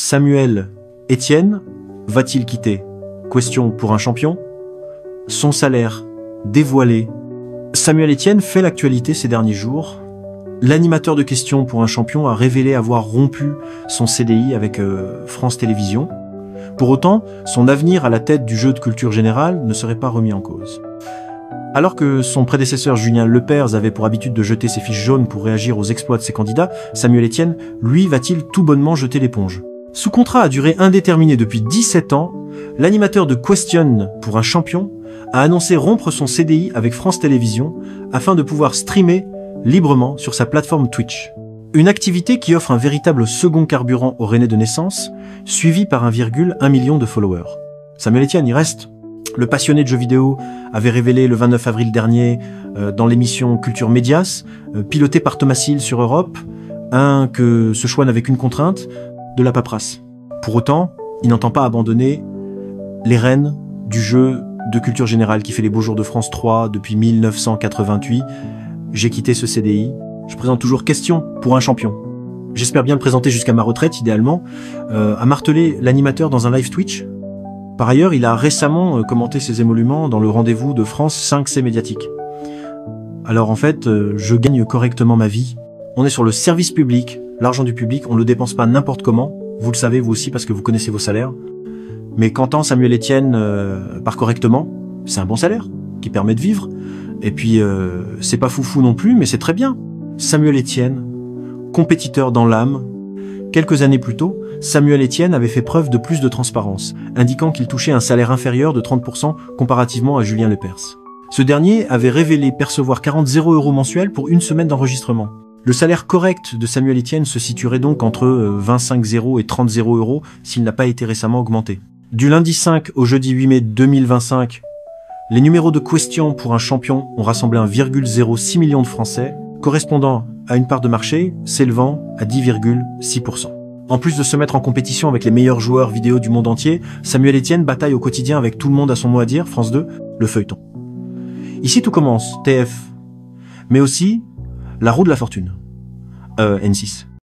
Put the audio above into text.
Samuel Etienne va-t-il quitter Question pour un champion. Son salaire dévoilé. Samuel Etienne fait l'actualité ces derniers jours. L'animateur de Questions pour un champion a révélé avoir rompu son CDI avec France Télévisions. Pour autant, son avenir à la tête du jeu de culture générale ne serait pas remis en cause. Alors que son prédécesseur Julien Lepers avait pour habitude de jeter ses fiches jaunes pour réagir aux exploits de ses candidats, Samuel Etienne, lui, va-t-il tout bonnement jeter l'éponge? Sous contrat à durée indéterminée depuis 17 ans, l'animateur de Question pour un champion a annoncé rompre son CDI avec France Télévisions afin de pouvoir streamer librement sur sa plateforme Twitch. Une activité qui offre un véritable second carburant au René de naissance, suivi par 1,1 million de followers. Samuel Etienne y reste. Le passionné de jeux vidéo avait révélé le 29 avril dernier dans l'émission Culture Médias, pilotée par Thomas Hill sur Europe, que ce choix n'avait qu'une contrainte, de la paperasse. Pour autant, il n'entend pas abandonner les rênes du jeu de culture générale qui fait les beaux jours de France 3 depuis 1988. J'ai quitté ce CDI. Je présente toujours Question pour un champion. J'espère bien le présenter jusqu'à ma retraite, idéalement, a martelé l'animateur dans un live Twitch. Par ailleurs, il a récemment commenté ses émoluments dans le rendez-vous de France 5C médiatique. Alors en fait, je gagne correctement ma vie. On est sur le service public, l'argent du public, on ne le dépense pas n'importe comment. Vous le savez vous aussi parce que vous connaissez vos salaires. Mais qu'entend Samuel Etienne par correctement, c'est un bon salaire qui permet de vivre. Et puis, c'est pas foufou non plus, mais c'est très bien. Samuel Etienne, compétiteur dans l'âme. Quelques années plus tôt, Samuel Etienne avait fait preuve de plus de transparence, indiquant qu'il touchait un salaire inférieur de 30% comparativement à Julien Lepers. Ce dernier avait révélé percevoir 40 € mensuels pour une semaine d'enregistrement. Le salaire correct de Samuel Etienne se situerait donc entre 25 € et 30 € s'il n'a pas été récemment augmenté. Du lundi 5 au jeudi 8 mai 2025, les numéros de Question pour un champion ont rassemblé 1,06 million de Français, correspondant à une part de marché s'élevant à 10,6%. En plus de se mettre en compétition avec les meilleurs joueurs vidéo du monde entier, Samuel Etienne bataille au quotidien avec Tout le monde a son mot à dire, France 2, le feuilleton. Ici tout commence, TF, mais aussi La roue de la fortune, N6.